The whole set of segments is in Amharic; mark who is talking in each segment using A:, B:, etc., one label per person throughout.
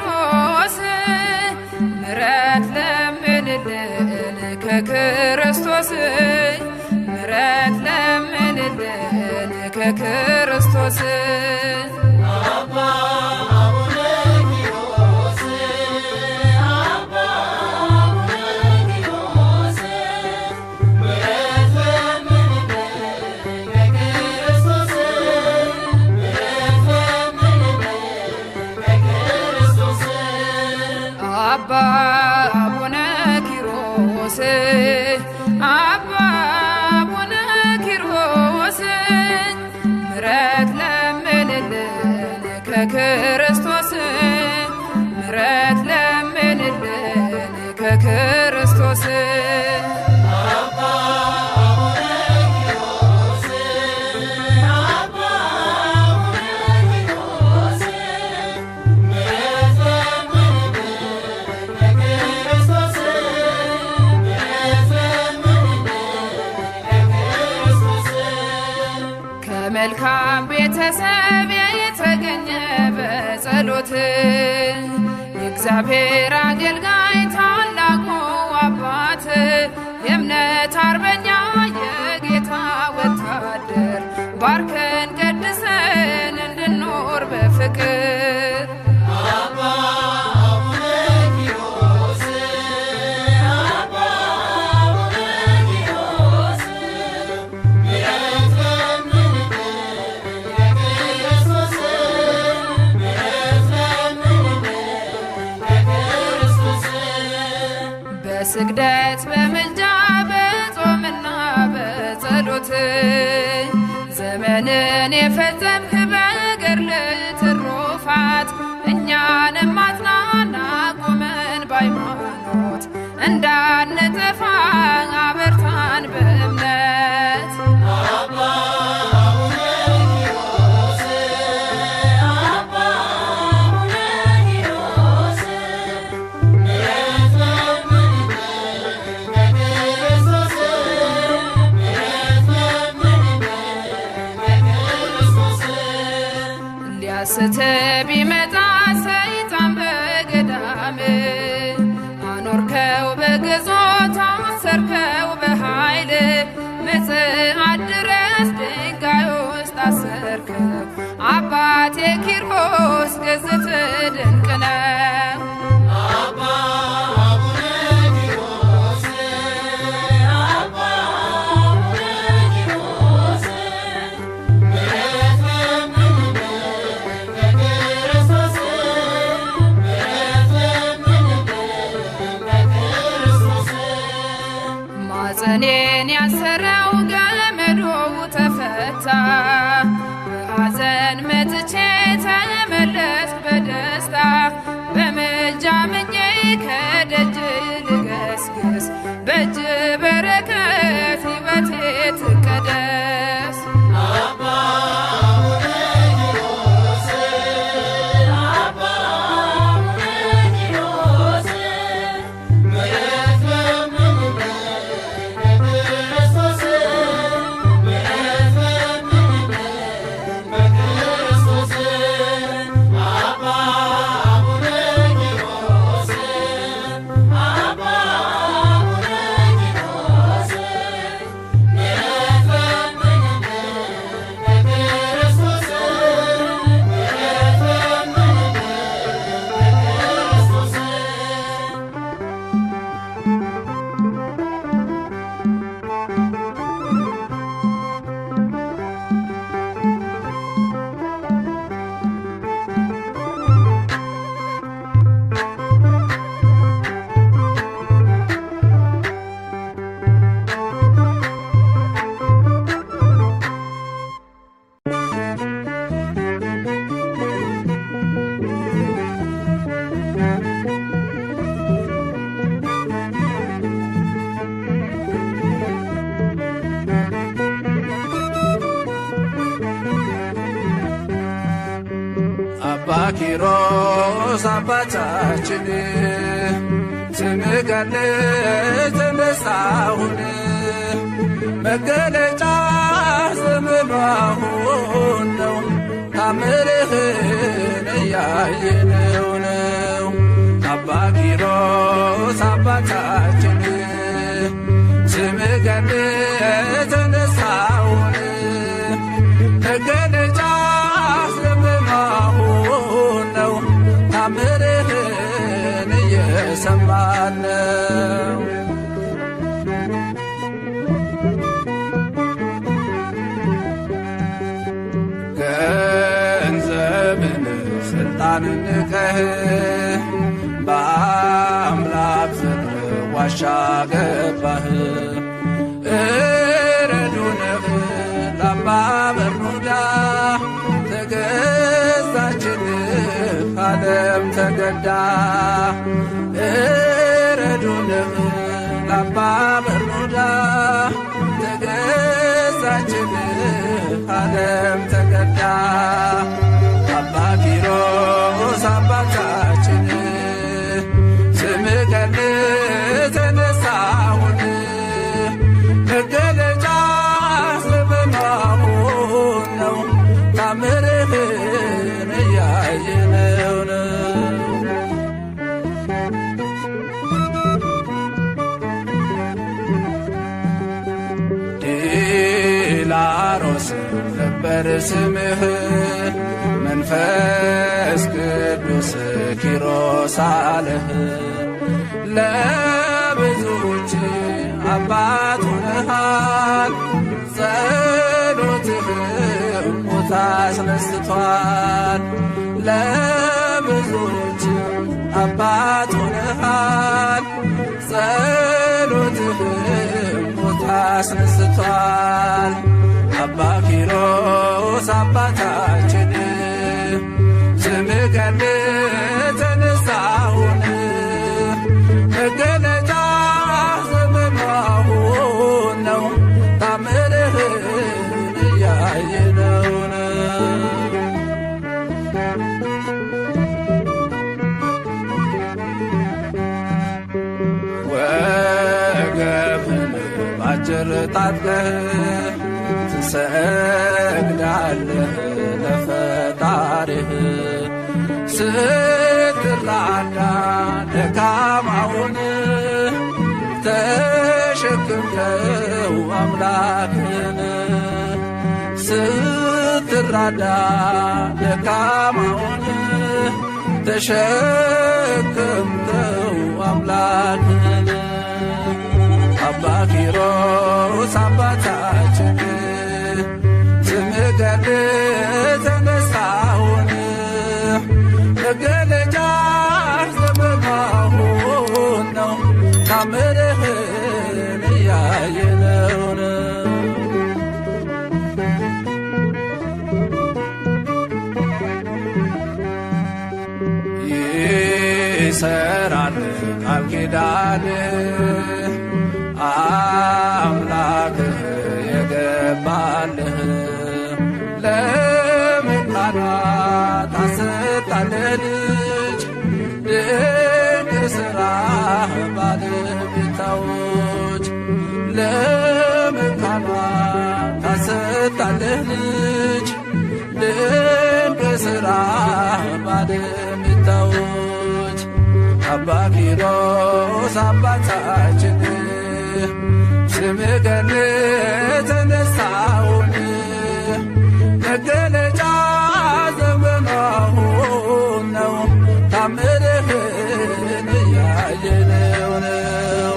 A: ኪሮስ ምሕረት ለምንልን ከክርስቶስ ምሕረት ለምንልን ከክርስቶስ አባ አቡነ ኪሮስ አባ አቡነ ኪሮስ ምሕረት ለምንልን ከክርስቶስ ምሕረት ለምንልን ከክርስቶስ መልካም ቤተሰብ የተገኘ በጸሎት የእግዚአብሔር አገልጋይ ታላቁ አባት የእምነት አርበኛ የጌታ ወታደር ባርከን ቀድሰን እንድኖር በፍቅር በስግደት በምልጃ በጾምና በጸሎት ዘመንን የፈጸምክ በገድል ትሩፋት እኛንም አጽናና ቁመን በሃይማኖት እንዳንጠፋ አበርታን በእምነት ሊያስት ቢመጣ ሰይጣን በገዳም አኖርከው በግዞት አሰርከው በኃይል ምጽአት ድረስ ድንጋይ ውስጥ አሰርከው አባቴ ኪሮስ ግዝት ድንቅ ነው። ማፀኔን ያሰረው ገመዱ ተፈታ በሐዘን መጥቼ ተመለስኩ በደስታ በምልጃ ምኜ ከደጅ ልገስግስ በእጅ በረከት ሕይወቴ ትቀደስ
B: አባ ኪሮስ አባታችን ስምህ ገድል ተነሳሁን መገለጫ ዘመኑ አሁን ነው ታምርህን እያየነው ነው። እየሰማን ነው። ገንዘብን ስልጣንን ንቀህ በአምላክ ፍቅር ዋሻ ገባህ። እረዱንህ ለአባ በርኑዳ ተገዛችልህ ዓለም ተገዳ። እረዱንህ ለአባ በርኑዳ ተገዛችልህ ዓለም ተገዳ። አባ ኪሮስ አባታችን ስምህ ገድል ተነሳሁን መገለጫ ዘመናሁን ነው ታምርህን እያየነው ነው። ዲላሮስ ነበር ስምህ መንፈስ ቅዱስ ኪሮስ አለህ። ለብዙዎች አባት ሆነሃል ጸሎትህ ሞት አስነስቷል። ለብዙዎች አባት ሆነሃል ጸሎትህ ሞት አስነስቷል። አባ ኪሮስ አባታችን ስምህ ገድል ተነሳሁን መገለጫ ዘመናሁን ነው ታምርህን እያየነው ነው። ወገብህን ባጭር ታጥቀህ ትሰግዳለህ ለፈጣሪህ ስትራዳ ደካማውን ተሸክምከው አምላክን ስትራዳ ደካማውን ተሸክምከው አምላክን። አባ ኪሮስ አባታችን ስምህ ገድል ተነሳሁን መገለጫ ዘመናሁን ነው ታምርህን እያየነው ነው። ይሰራል ቃል ኪዳን አምላክህ የገባልህ ለመካናት አሰጣለህ ልጅ ድንቅ ሥራህ ባለቤታዎች ለመካናት አሰጣለህ ልጅ ድንቅ ሥራህ ባለቤታዎች። አባ ኪሮስ አባታችን ስምህ ገድል ተነሳሁን መገለጫ ዘመናሁን ነው ታምርህን እያየነው ነው።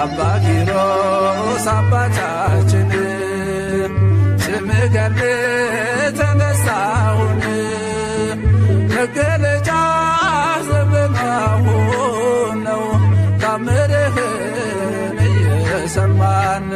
B: አባ ኪሮስ አባታችን ስምህ ገድል ተነሳሁን መገለጫ ዘመናሁን ነው ታምርህን እየሰማን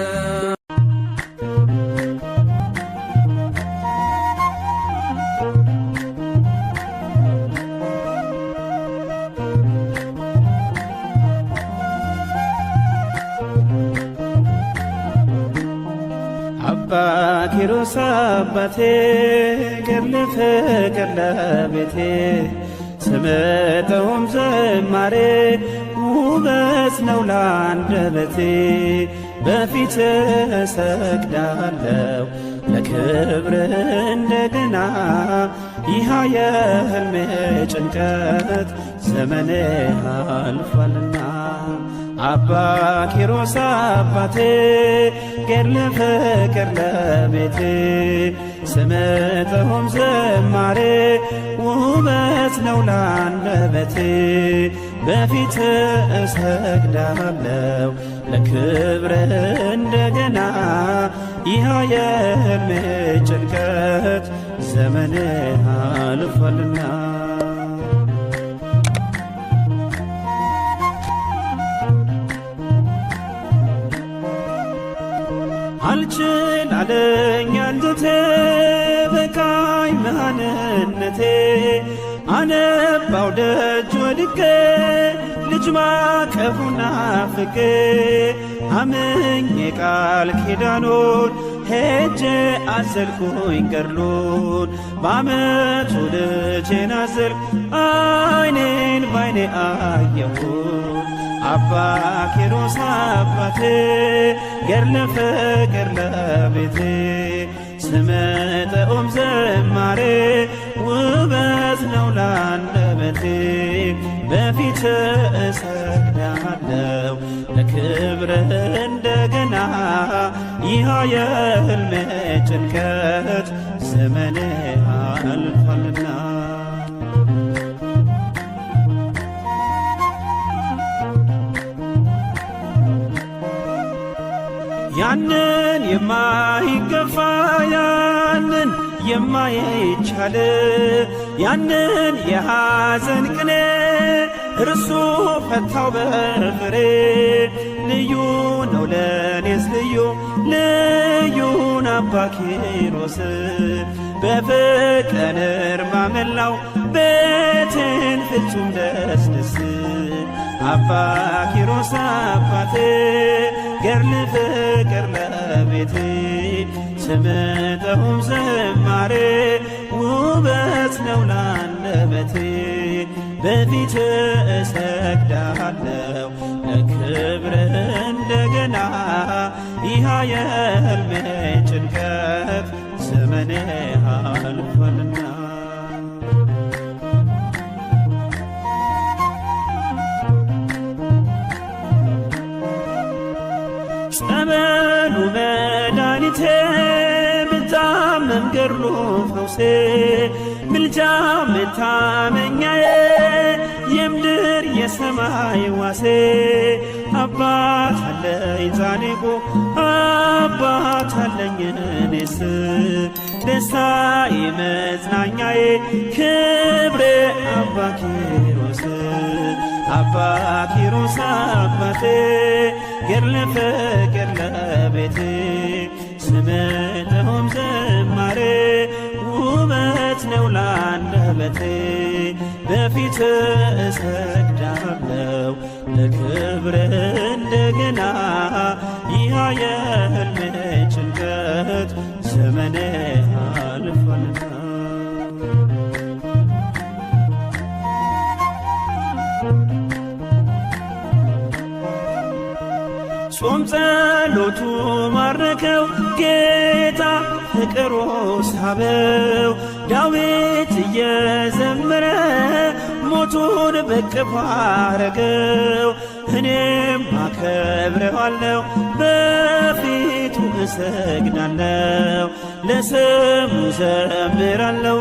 C: አባ ኪሮስ አባቴ ገድል ፍቅር ለቤቴ ስምጠውም ዝማሬ ውበት ነው ላንደበቴ በፊት እሰግዳለሁ ለክብር እንደገና ይህ የሕልሜ ጭንቀት ዘመኔ አልፏልና አባ ኪሮስ አባቴ ገድል ፍቅር ለቤቴ ስምጥሁም ዝማሬ ውበት ነው ላንደበቴ በፊት እሰግዳለሁ ለክብርህ እንደገና ይህ የሕልሜ ጭንቀት ዘመኔ አልፏልና አልችል አለኝ አንጀቴ በቃኝ መሃንነቴ አነባው ደጅ ወድቄ ልጅ ማቀፉን ናፍቄ አምኜ ቃል ኪዳኑን ሄጄ አዘልኩኝ ገድሉን በዓመቱ ልጄን አዘልኩ ዓይኔን ባይኔ አየሁት አባ ኪሮስ አባቴ ገድለ ፍቅር ለቤቴ ስምጥዑም ዝማሬ ውበት ነው ላንደበቴ በፊት እሰግዳለሁ ለክብርህ እንደገና ይህ የሕልሜ ጭንቀት ዘመኔ አልፏልና ያንን የማይገፋ ያንን የማይቻል ያንን የሐዘን ቅኔ እርሱ ፈታው በፍሬ ልዩ ነው ለኔስ ልዩን አባ ኪሮስ በፍቅር እርማ መላው ቤቴን ፍጹም ደስደስ አባ ኪሮስ አባቴ ገድለ ፍቅር ለቤቴ ስምጥዑም ዝማሬ ውበት ነው ላንደበቴ በፊት እሰግዳለሁ ለክብርህ እንደገና ይህ የሕልሜ ጭንቀት ዘመኔ አልፏልና ጸበሉ መድኃኒቴ ብታመም ገድሉ ፈውሴ ምልጃ መታመኛዬ የምድር የሰማይ ዋሴ አባት አለኝ ጻድቁ አባት አለኝ እኔስ ደስታዬ መጽናኛዬ ክብሬ አባ ኪሮስ አባ ኪሮስ አባቴ ገድለ ፍቅር ለቤቴ ስምጥዑም ዝማሬ ውበት ነው ላንደበቴ በፊት እሰግዳለሁ ለክብርህ እንደገና ይህ የሕልሜ ጭንቀት ዘመኔ አልፏልና ጾም ጸሎቱ ማረከው ጌታ ፍቅሩ ሳበው ዳዊት እየዘመረ ሞቱን በቅፎ አረገው እኔም አከብረዋለሁ በፊቱ እሰግዳለሁ ለስሙ ዘምራለሁ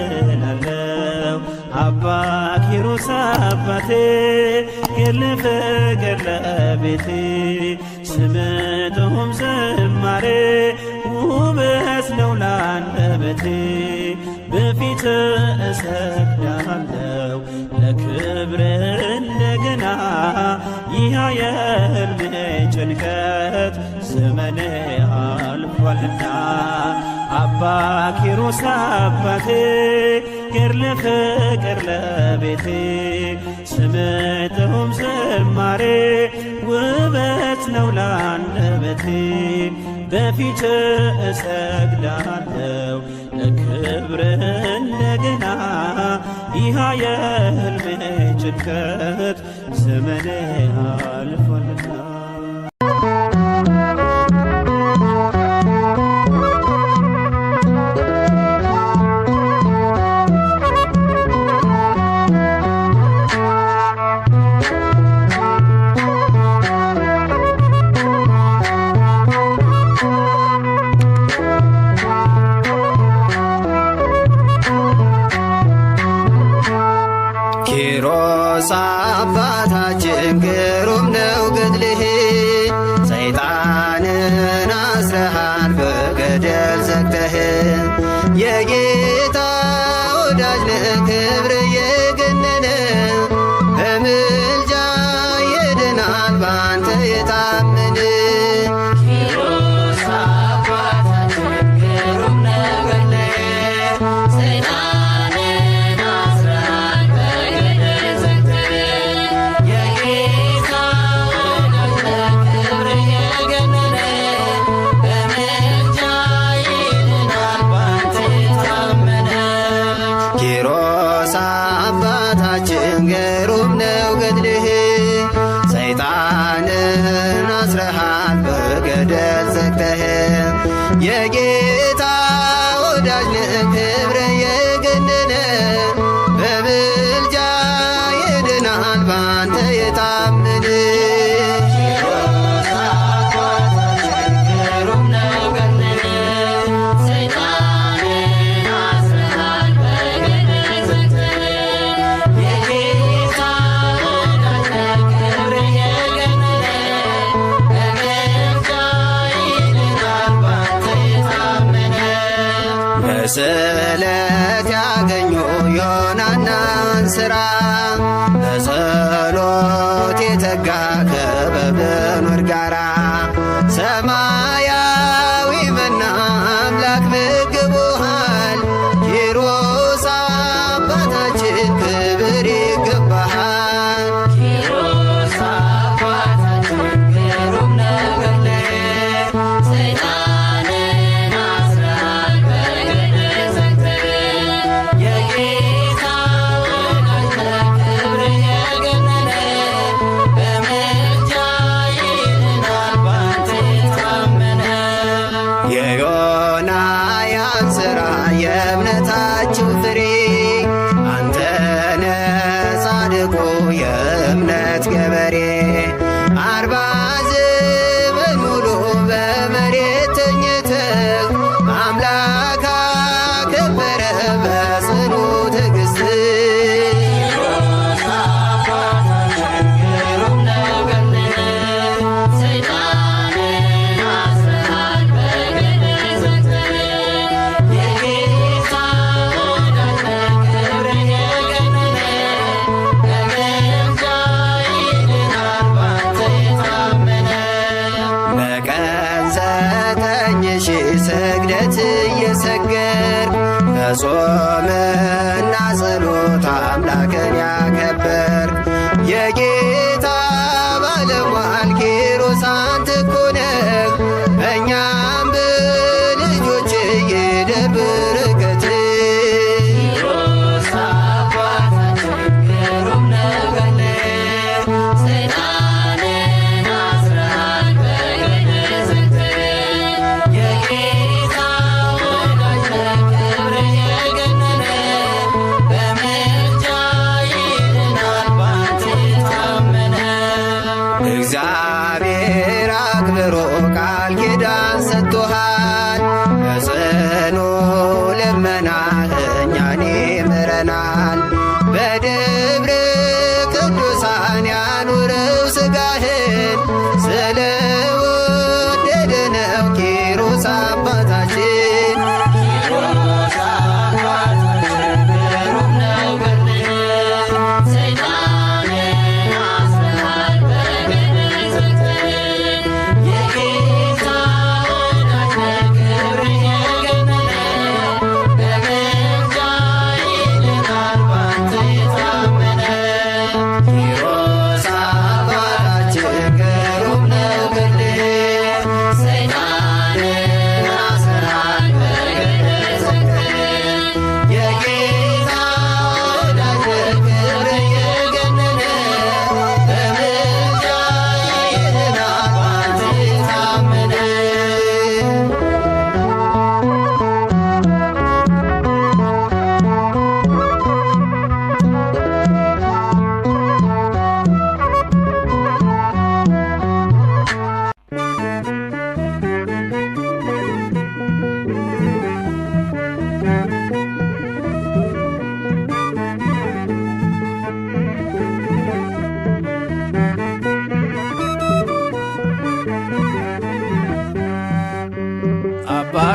C: እልልልልላለሁ አባ ኪሮስ አባቴ ገድለ ፍቅር ለቤቴ ስምጥዑም ዝማሬ ውበት ነው ላንደበቴ በፊት እሰግዳለሁ ለክብርህ እንደገና ይህ የሕልሜ ጭንቀት ዘመኔ አልፏልና አባ ኪሮስ አባቴ ገድለ ፍቅር ለቤቴ ስምጥዑም ዝማሬ ውበት ነው ላንደበቴ በፊት እሰግዳለሁ ለክብርህ እንደገና ይህ የሕልሜ ጭንቀት ዘመኔ አልፏልና
D: ኪሮስ አባታችን ግሩም ነው ገድልህ፣ ሰይጣንን አስረሃል በገደል ዘግተህ። የጌታ ወዳጅ ነህ ክብር የገነነ፣ በምልጃ ይድናል ባንተ የታመነ። ኪሮስ አባታችን ግሩም ነው ገድልህ፣ ሰይጣንን አስረሃል በገደል ዘግተህ። የጌታ ወዳጅ ነህ ክብር የገነነ፣ በምልጃ ይድናል ባንተ የታመነ። በስለት ያገኙ ዮናናን ሥራ፣ በጸሎት የተጋ ከበብኑር ጋራ። ሰማያዊ መና አምላክ መግቦሃል፣ ኪሮስ አባታችን ክብር ይገባሃል። ኪሮስ አባታችን ግሩም ነው ገድልህ፣ ሰይጣንን አስረሃል በገደል ዘግተህ። የጌታ ወዳጅ ነህ ክብር የገነነ፣ በምልጃ ይድናል ባንተ የታመነ። የዮናያን ሥራ የእምነታችሁ ፍሬ፣ አንተነ ጻድቁ የእምነት ገበሬ። 40 ዘመን ሙሉ በመሬት ተኝተህ አምላክ አከበረ በጽኑ ትዕግሥት። ኪሮስ አባታችን ግሩም ነው ገድልህ፣ ሰይጣንን አስረሃል በገደል ዘግተህ። የጌታ ወዳጅ ነህ ክብር የገነነ፣ በምልጃ ይድናል ባንተ የታመነ።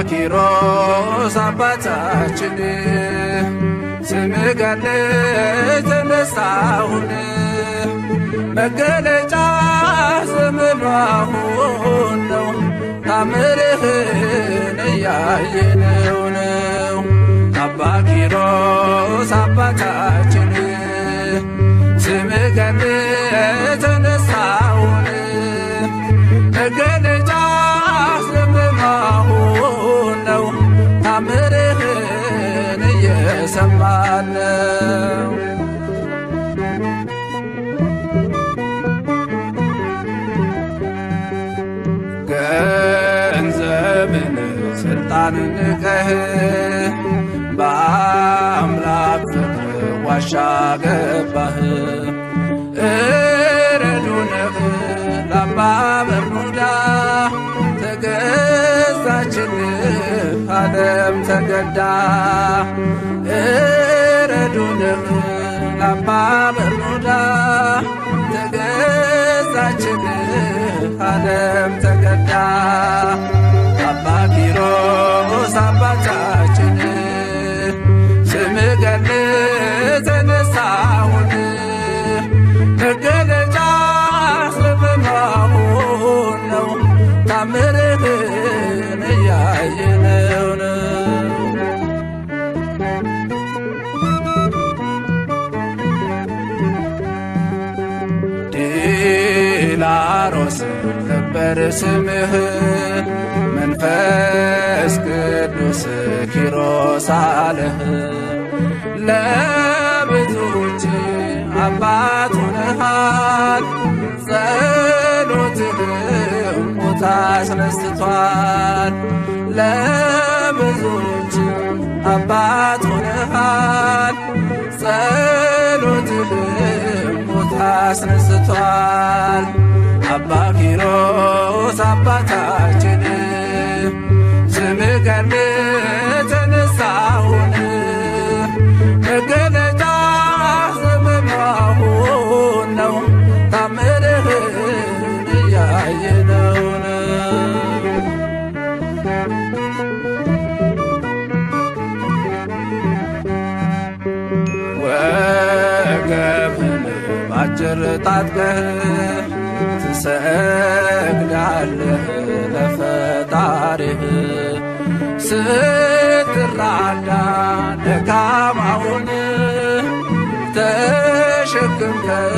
B: ኪሮስ አባታችን ስምህ ገድል ተነሳሁን መገለጫ ዘመኑ አሁን ነው ታምርህን እያየነው ነው። አባ ኪሮስ አባታችን ስምህ ገድል ተነሳሁን መገለጫ ዘመኑ አሁን ነው ታምርህን እየሰማን ነው። ገንዘብን ስልጣንን ንቀህ በአምላክ ፍቅር ዋሻ ገባህ። እረዱነህ ለአባ በርኑዳ ተገዛችልህ ዓለም ተገዳ። እረዱነህ ለአባ በርኑዳ ተገዛችልህ ዓለም ተገዳ። አባ ኪሮስ አባታችን ስምህ ገድል ተነሳሁን መገለጫ ዘመኑ አሁን ነው ታምርህን እያየነው ነው። ዲላሮስ ነበር ስምህ መንፈስ ቅዱስ ኪሮስ አለህ። ለብዙዎች አባት ሆነሃል ጸሎትህም ሞት አስነስቷል። ለብዙዎች አባት ሆነሃል ጸሎትህም ሞት አስነስቷል። አባ ኪሮስ አባታችን ስምህ ገድል ተነሳሁን መገለጫ ዘመኑ አሁን ነው ታምርህን እያየነው ነው። ወገብህን ባጭር ታጥቀህ ትሰግዳለህ ለፈጣሪህ ስትራዳ ደካማውን ተሸክምከው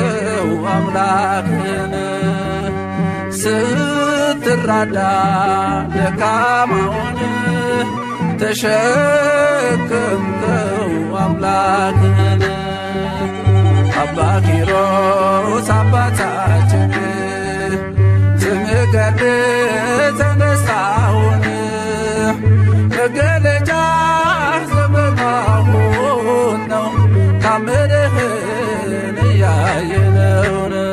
B: አምላክን ስትራዳ ደካማውን ተሸክምከው አምላክን አባ ኪሮስ አባታችን ስምህ ገድል ተነሳሁን መገለጫ ዘመኑ አሁን ነው ታምርህን እያየነው ነው።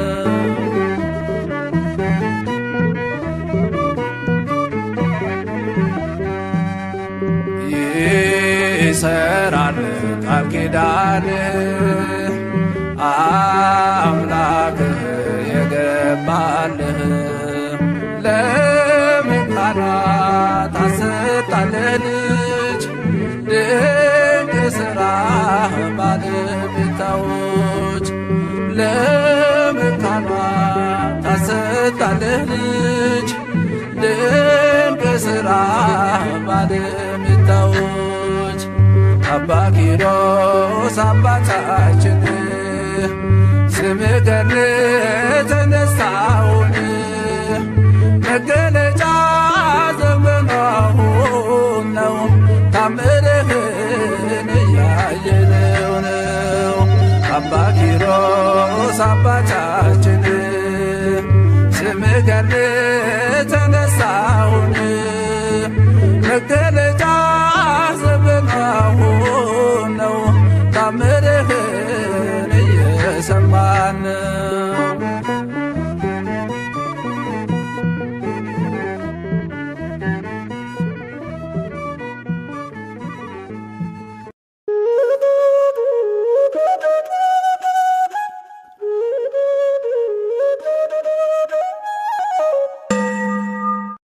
B: ይሰራል ቃል ኪዳን አምላክህ የገባልህ ለመካናት አሰጣለህ ልጅ ድንቅ ሥራ ባለቤታዎች ለመካናት አሰጣለህ ልጅ ድንቅ ሥራ ባለቤታዎች አባ ኪሮስ አባታችን ስምህ ገድል ተነሳሁን መገለጫ ዘመኑ አሁን ነው ታምርህን እያየነው ነው። አባ ኪሮስ አባታ